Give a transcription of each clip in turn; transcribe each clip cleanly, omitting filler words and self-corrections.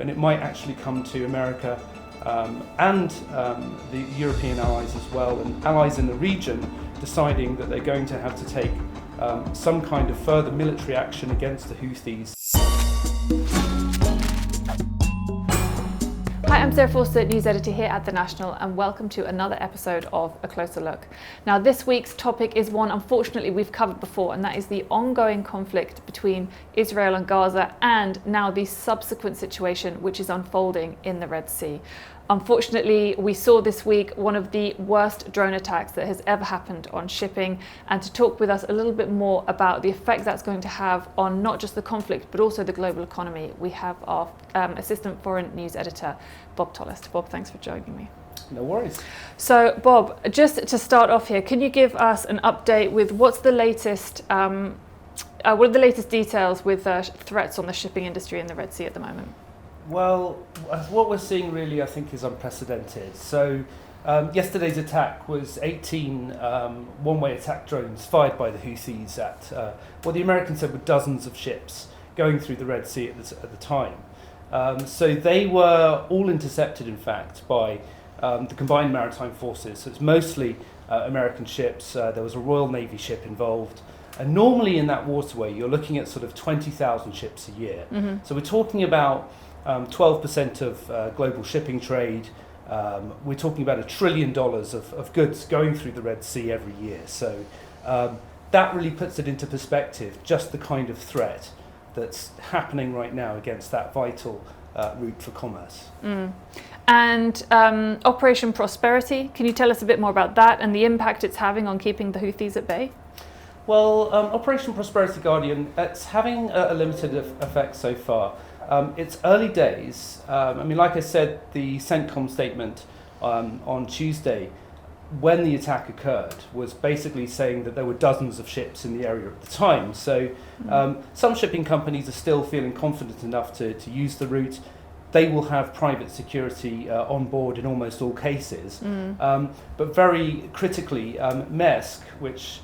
and it might actually come to America and the European allies as well, and allies in the region deciding that they're going to have to take some kind of further military action against the Houthis. Hi, I'm Sarah Forster, news editor here at The National, and welcome to another episode of A Closer Look. Now, this week's topic is one unfortunately we've covered before, and that is the ongoing conflict between Israel and Gaza, and now the subsequent situation which is unfolding in the Red Sea. Unfortunately, we saw this week one of the worst drone attacks that has ever happened on shipping, and to talk with us a little bit more about the effect that's going to have on not just the conflict but also the global economy, we have our assistant foreign news editor, Bob Tollast. Bob, thanks for joining me. No worries. So, Bob, just to start off here, can you give us an update with what's the latest? What are the latest details with threats on the shipping industry in the Red Sea at the moment? Well, what we're seeing really, I think, is unprecedented. So yesterday's attack was 18 one-way attack drones fired by the Houthis at what the Americans said were dozens of ships going through the Red Sea at the time. So they were all intercepted, in fact, by the combined maritime forces. So it's mostly American ships. There was a Royal Navy ship involved. And normally in that waterway, you're looking at sort of 20,000 ships a year. Mm-hmm. So we're talking about 12% of global shipping trade. We're talking about $1 trillion of goods going through the Red Sea every year. So that really puts it into perspective, just the kind of threat that's happening right now against that vital route for commerce. Mm. And Operation Prosperity, can you tell us a bit more about that and the impact it's having on keeping the Houthis at bay? Well, Operation Prosperity Guardian, it's having a limited effect so far. It's early days. Like I said, the CENTCOM statement on Tuesday, when the attack occurred, was basically saying that there were dozens of ships in the area at the time. So some shipping companies are still feeling confident enough to use the route. They will have private security on board in almost all cases. But very critically, Maersk, which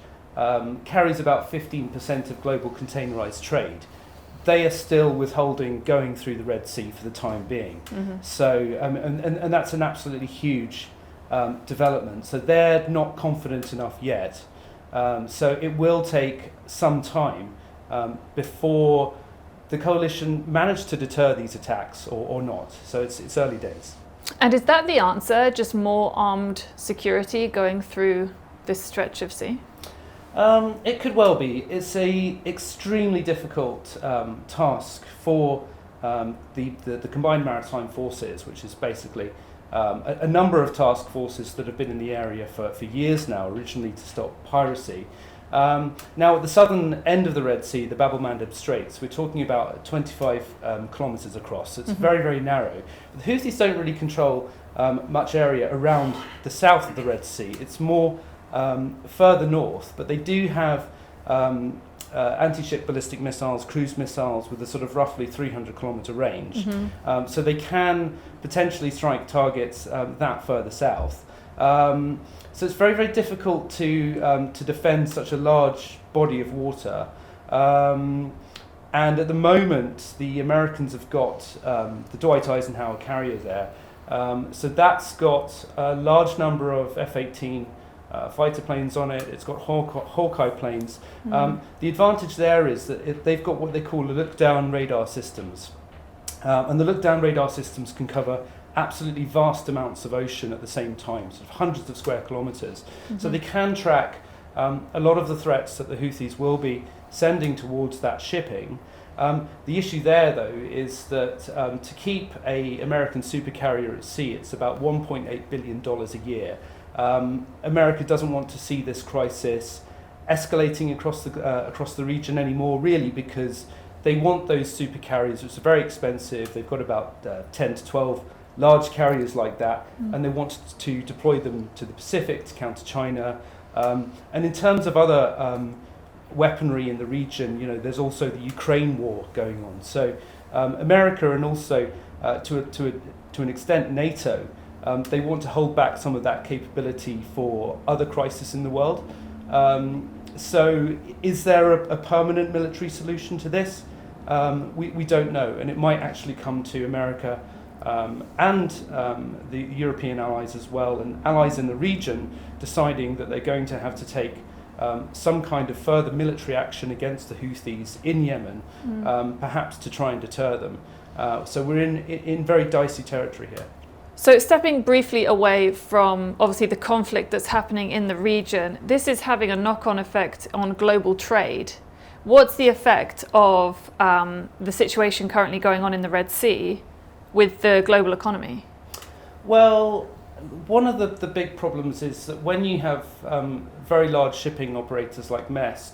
carries about 15% of global containerized trade, they are still withholding going through the Red Sea for the time being. Mm-hmm. So, and that's an absolutely huge development. So they're not confident enough yet. So it will take some time before the coalition manage to deter these attacks or not. So it's early days. And is that the answer? Just more armed security going through this stretch of sea? It could well be. It's a extremely difficult task for the combined maritime forces, which is basically a number of task forces that have been in the area for years now, originally to stop piracy. Now, at the southern end of the Red Sea, the Bab el-Mandeb Straits, we're talking about 25 kilometres across. So it's very, very narrow. The Houthis don't really control much area around the south of the Red Sea. It's more further north, but they do have anti-ship ballistic missiles, cruise missiles with a sort of roughly 300-kilometre range. Mm-hmm. So they can potentially strike targets that further south. So it's very, very difficult to defend such a large body of water. And at the moment, the Americans have got the Dwight Eisenhower carrier there. So that's got a large number of F-18 fighter planes on it. It's got Hawkeye planes. The advantage there is that they've got what they call look-down radar systems. And the look-down radar systems can cover absolutely vast amounts of ocean at the same time, sort of hundreds of square kilometres. Mm-hmm. So they can track a lot of the threats that the Houthis will be sending towards that shipping. The issue there, though, is that to keep an American supercarrier at sea, it's about $1.8 billion a year. America doesn't want to see this crisis escalating across the region anymore, really, because they want those supercarriers, which are very expensive. They've got about 10 to 12 large carriers like that, and they want to deploy them to the Pacific to counter China. And in terms of other weaponry in the region, there's also the Ukraine war going on. So America, and also to an extent NATO, they want to hold back some of that capability for other crises in the world. So is there a permanent military solution to this? we don't know, and it might actually come to America and the European allies as well, and allies in the region deciding that they're going to have to take some kind of further military action against the Houthis in Yemen, perhaps to try and deter them. So we're in very dicey territory here. So stepping briefly away from obviously the conflict that's happening in the region, this is having a knock-on effect on global trade. What's the effect of the situation currently going on in the Red Sea with the global economy? Well, one of the big problems is that when you have very large shipping operators like Maersk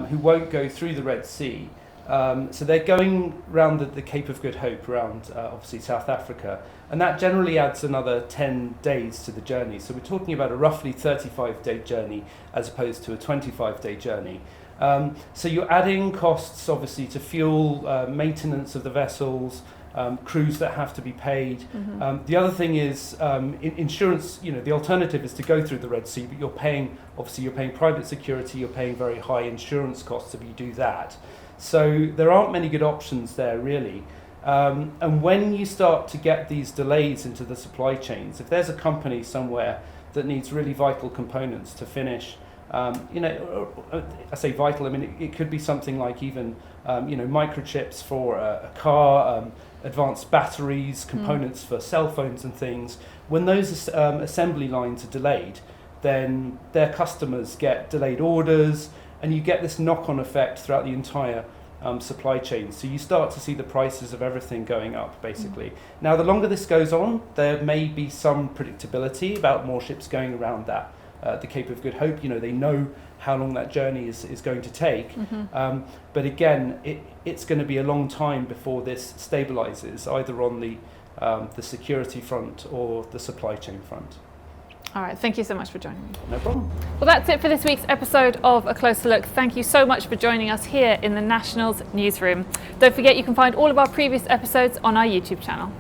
who won't go through the Red Sea, so they're going around the Cape of Good Hope, around obviously South Africa, and that generally adds another 10 days to the journey. So we're talking about a roughly 35-day journey as opposed to a 25-day journey. So you're adding costs obviously to fuel, maintenance of the vessels, crews that have to be paid. The other thing is insurance. The alternative is to go through the Red Sea, but you're paying private security, you're paying very high insurance costs if you do that. So there aren't many good options there really. And when you start to get these delays into the supply chains, if there's a company somewhere that needs really vital components to finish, I say vital, I mean it could be something like even microchips for a car, advanced batteries, components for cell phones and things. When those assembly lines are delayed, then their customers get delayed orders, and you get this knock-on effect throughout the entire supply chain. So you start to see the prices of everything going up, basically. Now, the longer this goes on, there may be some predictability about more ships going around that the Cape of Good Hope. They know how long that journey is going to take. But again, it's going to be a long time before this stabilizes, either on the security front or the supply chain front. All right, thank you so much for joining me. No problem. Well, that's it for this week's episode of A Closer Look. Thank you so much for joining us here in the National's newsroom. Don't forget you can find all of our previous episodes on our YouTube channel.